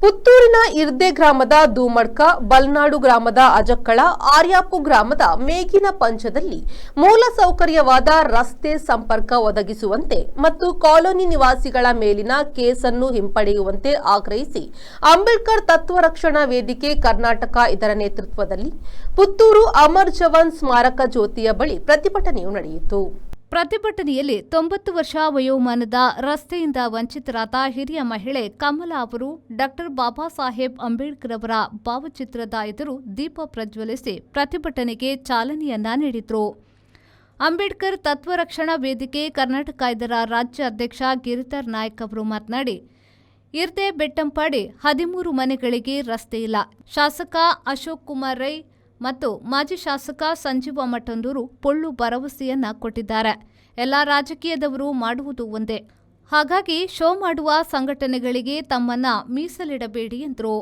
ಪುತ್ತೂರಿನ ಇರ್ದೆ ಗ್ರಾಮದ ದೂಮಡ್ಕ, ಬಲ್ನಾಡು ಗ್ರಾಮದ ಅಜಕ್ಕಳ, ಆರ್ಯಾಪು ಗ್ರಾಮದ ಮೇಗಿನ ಪಂಚದಲ್ಲಿ ಮೂಲಸೌಕರ್ಯವಾದ ರಸ್ತೆ ಸಂಪರ್ಕ ಒದಗಿಸುವಂತೆ ಮತ್ತು ಕಾಲೋನಿ ನಿವಾಸಿಗಳ ಮೇಲಿನ ಕೇಸನ್ನು ಹಿಂಪಡೆಯುವಂತೆ ಆಗ್ರಹಿಸಿ ಅಂಬೇಡ್ಕರ್ ತತ್ವ ರಕ್ಷಣಾ ವೇದಿಕೆ ಕರ್ನಾಟಕ ಇದರ ನೇತೃತ್ವದಲ್ಲಿ ಪುತ್ತೂರು ಅಮರ್ ಜವಾನ್ ಸ್ಮಾರಕ ಜ್ಯೋತಿಯ ಬಳಿ ಪ್ರತಿಭಟನೆಯು ನಡೆಯಿತು. ಪ್ರತಿಭಟನೆಯಲ್ಲಿ 90 ವರ್ಷ ವಯೋಮಾನದ ರಸ್ತೆಯಿಂದ ವಂಚಿತರಾದ ಹಿರಿಯ ಮಹಿಳೆ ಕಮಲಾ ಅವರು ಡಾಕ್ಟರ್ ಬಾಬಾ ಸಾಹೇಬ್ ಅಂಬೇಡ್ಕರ್ ಅವರ ಭಾವಚಿತ್ರದ ಎದುರು ದೀಪ ಪ್ರಜ್ವಲಿಸಿ ಪ್ರತಿಭಟನೆಗೆ ಚಾಲನೆಯನ್ನ ನೀಡಿದರು. ಅಂಬೇಡ್ಕರ್ ತತ್ವ ರಕ್ಷಣಾ ವೇದಿಕೆ ಕರ್ನಾಟಕ ಇದರ ರಾಜ್ಯ ಅಧ್ಯಕ್ಷ ಗಿರಿಧರ್ ನಾಯ್ಕ್ ಅವರು ಮಾತನಾಡಿ, ಇರ್ದೆ ಬೆಟ್ಟಂಪಾಡಿ 13 ಮನೆಗಳಿಗೆ ರಸ್ತೆ ಇಲ್ಲ. ಶಾಸಕ ಅಶೋಕ್ ಕುಮಾರ್ ರೈ ಮತ್ತು ಮಾಜಿ ಶಾಸಕ ಸಂಜೀವ ಮಠಂದೂರು ಪೊಳ್ಳು ಭರವಸೆಯನ್ನ ಕೊಟ್ಟಿದ್ದಾರೆ. ಎಲ್ಲ ರಾಜಕೀಯದವರು ಮಾಡುವುದು ಒಂದೇ, ಹಾಗಾಗಿ ಶೋ ಮಾಡುವ ಸಂಘಟನೆಗಳಿಗೆ ತಮ್ಮನ್ನ ಮೀಸಲಿಡಬೇಡಿ ಎಂದರು.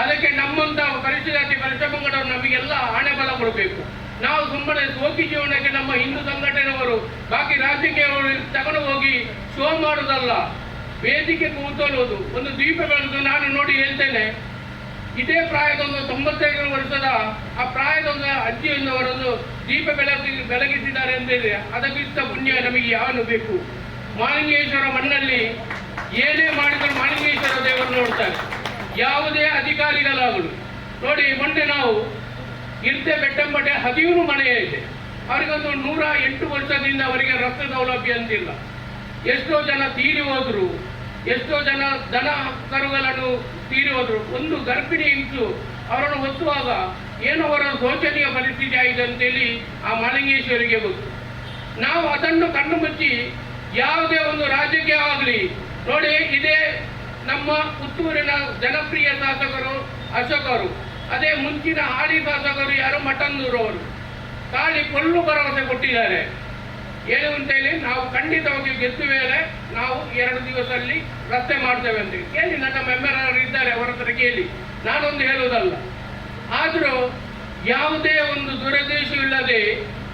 ಅದಕ್ಕೆ ನಮ್ಮಂತ ಪರಿಚಯಗಳು ನಮಗೆಲ್ಲ ಹಣೆ ಬಲ ಕೊಡಬೇಕು. ನಾವು ಸುಮ್ಮನೆ ಸೋಕಿ ಜೀವನಕ್ಕೆ ನಮ್ಮ ಹಿಂದೂ ಸಂಘಟನೆಯವರು ಬಾಕಿ ರಾಜಕೀಯವರು ತಗೊಂಡು ಹೋಗಿ ಶೋ ಮಾಡುವುದಲ್ಲ, ವೇದಿಕೆ ಕೂತೋಲುವುದು, ಒಂದು ದೀಪ ಬೆಳೆದು ನಾನು ನೋಡಿ ಹೇಳ್ತೇನೆ, ಇದೇ ಪ್ರಾಯದ ಒಂದು 95 ವರ್ಷದ ಆ ಪ್ರಾಯದ ಒಂದು ಅಜ್ಜಿಯನ್ನವರನ್ನು ದೀಪ ಬೆಳಗಿಸಿದ್ದಾರೆ ಅಂತೇಳಿ ಅದಕ್ಕಿಂತ ಪುಣ್ಯ ನಮಗೆ ಯಾವನು ಬೇಕು? ಮಾಲಿಂಗೇಶ್ವರ ಮಣ್ಣಲ್ಲಿ ಏನೇ ಮಾಡಿದರೂ ಮಾಲಿಂಗೇಶ್ವರ ದೇವರು ನೋಡ್ತಾರೆ. ಯಾವುದೇ ಅಧಿಕಾರಿಗಳಾಗಲು ನೋಡಿ, ಮೊನ್ನೆ ನಾವು ಇರ್ದೆ ಬೆಟ್ಟಂಬಟ್ಟೆ 13 ಮನೆ ಇದೆ, ಅವರಿಗೊಂದು 108 ವರ್ಷದಿಂದ ಅವರಿಗೆ ರಸ್ತೆ ಸೌಲಭ್ಯ ಅಂತಿಲ್ಲ. ಎಷ್ಟೋ ಜನ ತೀರಿ ಹೋದ್ರು, ಎಷ್ಟೋ ಜನ ದನ ಕರುಗಳನ್ನು ತೀರಿ ಹೋದ್ರು. ಒಂದು ಗರ್ಭಿಣಿ ಹೆಂಗಸು ಅವರನ್ನು ಹೊತ್ತುವಾಗ ಏನೋ ಅವರ ಶೋಚನೀಯ ಪರಿಸ್ಥಿತಿ ಆಯಿತು ಅಂತೇಳಿ ಆ ಮಾಲಿಂಗೇಶ್ವರಿಗೆ ಗೊತ್ತು. ನಾವು ಅದನ್ನು ಕಣ್ಣು ಮುಚ್ಚಿ ಯಾವುದೇ ಒಂದು ರಾಜಕೀಯವಾಗಲಿ ನೋಡಿ, ಇದೇ ನಮ್ಮ ಪುತ್ತೂರಿನ ಜನಪ್ರಿಯ ಶಾಸಕರು ಅಶೋಕರು, ಅದೇ ಮುಂಚಿನ ಹಾಲಿ ಶಾಸಕರು ಯಾರು ಮಠಂದೂರು ಅವರು ಖಾಲಿ ಪೊಳ್ಳು ಭರವಸೆ ಕೊಟ್ಟಿದ್ದಾರೆ. ಏನು ಅಂತೇಳಿ ನಾವು ಖಂಡಿತವಾಗಿ ಗೆದ್ದ ಮೇಲೆ ನಾವು 2 ದಿವಸದಲ್ಲಿ ರಸ್ತೆ ಮಾಡ್ತೇವೆ ಅಂತ ಕೇಳಿ ನನ್ನ ಮೆಂಬರ್ ಅವರು ಇದ್ದಾರೆ, ಅವರ ಹತ್ರ ಕೇಳಿ. ನಾನೊಂದು ಹೇಳುವುದಲ್ಲ, ಆದರೂ ಯಾವುದೇ ಒಂದು ದುರುದ್ದೇಶವಿಲ್ಲದೆ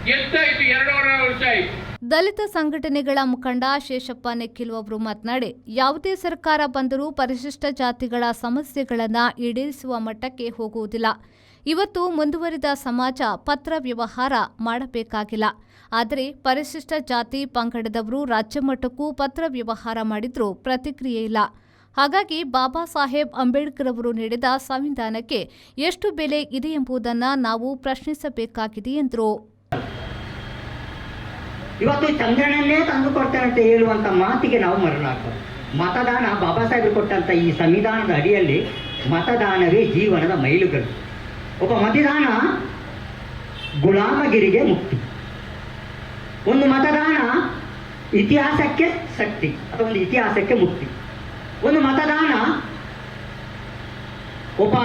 ಗೆದ್ದಾಯಿತು. 2.5 ವರ್ಷ ಆಯಿತು. ದಲಿತ ಸಂಘಟನೆಗಳ ಮುಖಂಡ ಶೇಷಪ್ಪ ನೆಕ್ಕಿಲು ಅವರು ಮಾತನಾಡಿ, ಯಾವುದೇ ಸರ್ಕಾರ ಬಂದರೂ ಪರಿಶಿಷ್ಟ ಜಾತಿಗಳ ಸಮಸ್ಯೆಗಳನ್ನು ಈಡೇರಿಸುವ ಮಟ್ಟಕ್ಕೆ ಹೋಗುವುದಿಲ್ಲ. ಇವತ್ತು ಮುಂದುವರಿದ ಸಮಾಜ ಪತ್ರ ವ್ಯವಹಾರ ಮಾಡಬೇಕಾಗಿಲ್ಲ, ಆದರೆ ಪರಿಶಿಷ್ಟ ಜಾತಿ ಪಂಗಡದವರು ರಾಜ್ಯ ಮಟ್ಟಕ್ಕೂ ಪತ್ರ ವ್ಯವಹಾರ ಮಾಡಿದ್ರೂ ಪ್ರತಿಕ್ರಿಯೆ ಇಲ್ಲ. ಹಾಗಾಗಿ ಬಾಬಾ ಸಾಹೇಬ್ ಅಂಬೇಡ್ಕರ್ ಅವರು ನೀಡಿದ ಸಂವಿಧಾನಕ್ಕೆ ಎಷ್ಟು ಬೆಲೆ ಇದೆ ಎಂಬುದನ್ನು ನಾವು ಪ್ರಶ್ನಿಸಬೇಕಾಗಿದೆ ಎಂದರು. ಇವತ್ತು ಚಂದ್ರನನ್ನೇ ತಂದು ಕೊಡ್ತಾರೆ ಅಂತ ಹೇಳುವಂತ ಮಾತಿಗೆ ನಾವು ಮರಳಾಗ್ತೇವೆ. ಮತದಾನ ಬಾಬಾ ಸಾಹೇಬರು ಕೊಟ್ಟಂತ ಈ ಸಂವಿಧಾನದ ಅಡಿಯಲ್ಲಿ ಮತದಾನವೇ ಜೀವನದ ಮೈಲುಗಲ್ಲು. ಒಬ್ಬ ಮತದಾನ ಗುಲಾಮಗಿರಿಗೆ ಮುಕ್ತಿ. ಒಂದು ಮತದಾನ ಇತಿಹಾಸಕ್ಕೆ ಶಕ್ತಿ ಅಥವಾ ಒಂದು ಇತಿಹಾಸಕ್ಕೆ ಮುಕ್ತಿ. ಒಂದು ಮತದಾನ ಒಬ್ಬ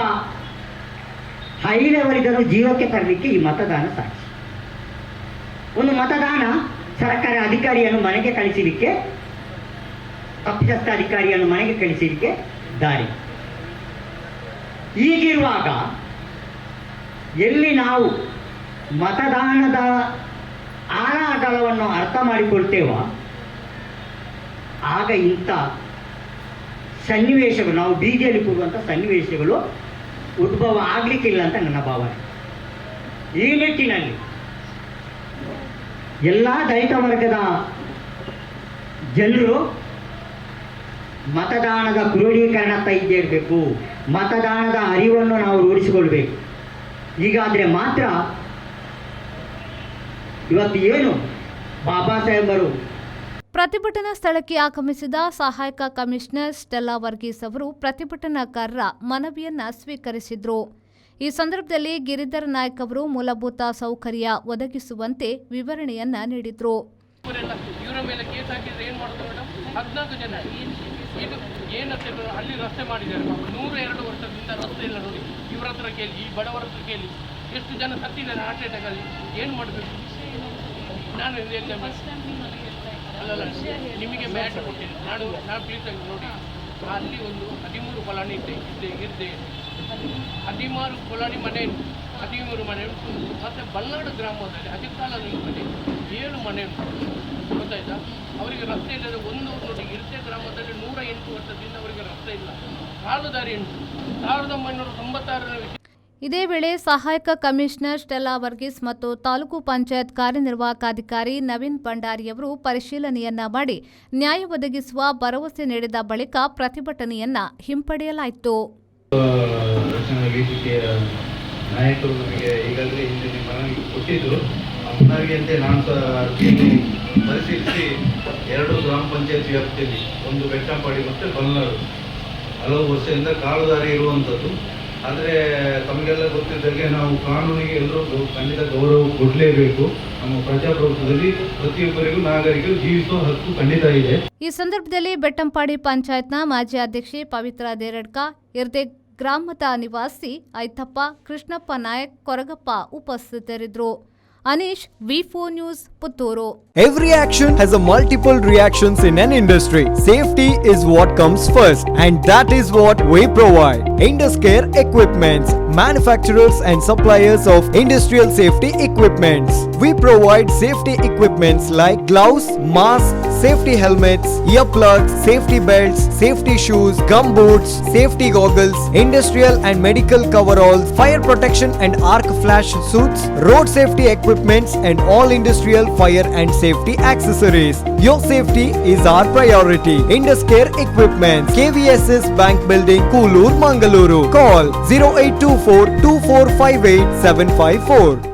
ಹೈಲೆವರಿಗರು ಜೀವಕ್ಕೆ ತರಲಿಕ್ಕೆ ಈ ಮತದಾನ ಸಾಕ್ಷಿ. ಒಂದು ಮತದಾನ ಸರ್ಕಾರ ಅಧಿಕಾರಿಯನ್ನು ಮನೆಗೆ ಕಳಿಸಲಿಕ್ಕೆ, ತಪ್ಪಿತಸ್ಥ ಅಧಿಕಾರಿಯನ್ನು ಮನೆಗೆ ಕಳಿಸಲಿಕ್ಕೆ ದಾರಿ. ಹೀಗಿರುವಾಗ ಎಲ್ಲಿ ನಾವು ಮತದಾನದ ಆಳ ಅಗಲವನ್ನು ಅರ್ಥ ಮಾಡಿಕೊಳ್ತೇವೋ ಆಗ ಇಂಥ ಸನ್ನಿವೇಶಗಳು, ನಾವು ಬೀದಿಯಲ್ಲಿ ಕೂರುವಂಥ ಸನ್ನಿವೇಶಗಳು ಉದ್ಭವ ಆಗಲಿಕ್ಕಿಲ್ಲ ಅಂತ ನನ್ನ ಭಾವನೆ. ಈ ನಿಟ್ಟಿನಲ್ಲಿ ಎಲ್ಲ ದಲಿತ ವರ್ಗದ ಜನರು ಮತದಾನದ ಕ್ರೋಢೀಕರಣ ಇರಬೇಕು, ಮತದಾನದ ಅರಿವನ್ನು ನಾವು ರೂಢಿಸಿಕೊಳ್ಬೇಕು. ಹೀಗಾದರೆ ಮಾತ್ರ ಇವತ್ತು ಏನು ಬಾಬಾ ಸಾಹೇಬರು. ಪ್ರತಿಭಟನಾ ಸ್ಥಳಕ್ಕೆ ಆಗಮಿಸಿದ ಸಹಾಯಕ ಕಮಿಷನರ್ ಸ್ಟೆಲ್ಲಾ ವರ್ಗೀಸ್ ಅವರು ಪ್ರತಿಭಟನಾಕಾರರ ಮನವಿಯನ್ನ ಸ್ವೀಕರಿಸಿದ್ರು. ಈ ಸಂದರ್ಭದಲ್ಲಿ ಗಿರಿಧರ್ ನಾಯ್ಕ್ ಅವರು ಮೂಲಭೂತ ಸೌಕರ್ಯ ಒದಗಿಸುವಂತೆ ವಿವರಣೆಯನ್ನ ನೀಡಿದ್ರು. ಇವರ ಮೇಲೆ ಕೇಸ್ ಹಾಕಿದ್ರೆ ಏನು ಮಾಡೋದು ಮೇಡಮ್? 14 ಜನ ಇದು ಏನಂತ ಅಲ್ಲಿ ರಸ್ತೆ ಮಾಡಿದ್ದಾರೆ. 102 ವರ್ಷದಿಂದ ರಸ್ತೆ ಇಲ್ಲ ನೋಡಿ. ಇವರ ಹತ್ರ ಕೇಳಿ, ಈ ಬಡವರ ಹತ್ರ ಕೇಳಿ, ಎಷ್ಟು ಜನ ಸತ್ತಿದ್ದಾರೆ ಹಾರ್ಟ್ ಅಟ್ಯಾಕ್ ಅಲ್ಲಿ. ಏನು ಮಾಡಬೇಕು? ನಾನು ಅಲ್ಲಲ್ಲ, ನಿಮಗೆ ಮ್ಯಾಟ್ ಕೊಟ್ಟಿದ್ದೆ ನಾನು ಪ್ಲೀಸ್ ಆಗಿ ನೋಡಿ. ಅಲ್ಲಿ ಒಂದು 13 ಕೊಲಾನಿ ಇರ್ದೆ 16 ಕೊಲಾನಿ ಮನೆ, 13 ಮನೆ ಉಂಟು. ಮತ್ತು ಬಲ್ನಾಡು ಗ್ರಾಮದಲ್ಲಿ 14 ಮನೆ, 7 ಮನೆ ಉಂಟು. ಗೊತ್ತಾಯ್ತಾ? ಅವರಿಗೆ ರಸ್ತೆ ಇಲ್ಲದೆ ಒಂದು ನೋಡಿ, ಇರ್ತೆ ಗ್ರಾಮದಲ್ಲಿ 108 ವರ್ಷದಿಂದ ಅವರಿಗೆ ರಸ್ತೆ ಇಲ್ಲ, ಕಾಲು ದಾರಿ ಉಂಟು. 1996 ಇದೇ ವೇಳೆ ಸಹಾಯಕ ಕಮಿಷನರ್ ಸ್ಟೆಲ್ಲಾ ವರ್ಗೀಸ್ ಮತ್ತು ತಾಲೂಕು ಪಂಚಾಯತ್ ಕಾರ್ಯನಿರ್ವಾಹಕ ಅಧಿಕಾರಿ ನವೀನ್ ಭಂಡಾರಿಯವರು ಪರಿಶೀಲನೆಯನ್ನ ಮಾಡಿ ನ್ಯಾಯ ಒದಗಿಸುವ ಭರವಸೆ ನೀಡಿದ ಬಳಿಕ ಪ್ರತಿಭಟನೆಯನ್ನ ಹಿಂಪಡೆಯಲಾಯಿತು. ರಕ್ಷಣಾ ವೇದಿಕೆಯ ನಾಯಕರು ನಮಗೆ ಈಗಾಗಲೇ ಹಿಂದೆ ಮನವಿ ಕೊಟ್ಟಿದ್ದರು. ಆ ಮನವಿಯಂತೆ ನಾನು ಸಹ ಅರ್ಜಿಯನ್ನು ಪರಿಶೀಲಿಸಿ 2 ಗ್ರಾಮ ಪಂಚಾಯತ್ ವ್ಯಾಪ್ತಿಯಲ್ಲಿ, ಒಂದು ಬೆಟ್ಟಂಪಾಡಿ ಮತ್ತು ಬಲ್ನಾಡು, ಹಲವು ವರ್ಷದಿಂದ ಕಾಲುದಾರಿ ಇರುವಂಥದ್ದು. ಆದರೆ ತಮಗೆಲ್ಲ ಗೊತ್ತಿದ್ದಾಗೆ ನಾವು ಕಾನೂನಿಗೆ ಎಲ್ಲರೂ ಖಂಡಿತ ಗೌರವ ಕೊಡಲೇಬೇಕು. ನಮ್ಮ ಪ್ರಜಾಪ್ರಭುತ್ವದಲ್ಲಿ ಪ್ರತಿಯೊಬ್ಬರಿಗೂ ನಾಗರಿಕರು ಜೀವಿಸುವ ಹಕ್ಕು ಖಂಡಿತ ಇದೆ. ಈ ಸಂದರ್ಭದಲ್ಲಿ ಬೆಟ್ಟಂಪಾಡಿ ಪಂಚಾಯತ್ನ ಮಾಜಿ ಅಧ್ಯಕ್ಷೆ ಪವಿತ್ರ ದೇರಡ್ಕ, ಇರ್ದೆ ಗ್ರಾಮದ ನಿವಾಸಿ ಐತಪ್ಪ, ಕೃಷ್ಣಪ್ಪ ನಾಯಕ್, ಕೊರಗಪ್ಪ ಉಪಸ್ಥಿತರಿದ್ದರು. Anish, V4 news, Puttur. Every action has a multiple reactions in an industry. Safety is what comes first, and that is what we provide. Induscare Equipments, manufacturers and suppliers of industrial safety equipments. We provide safety equipments like gloves, masks, safety helmets, earplugs, safety belts, safety shoes, gum boots, safety goggles, industrial and medical coveralls, fire protection and arc flash suits, road safety equipments, and all industrial fire and safety accessories. Your safety is our priority. Induscare Equipments, KVSS Bank Building, Koolur, Mangaluru. Call 0824 2458 754.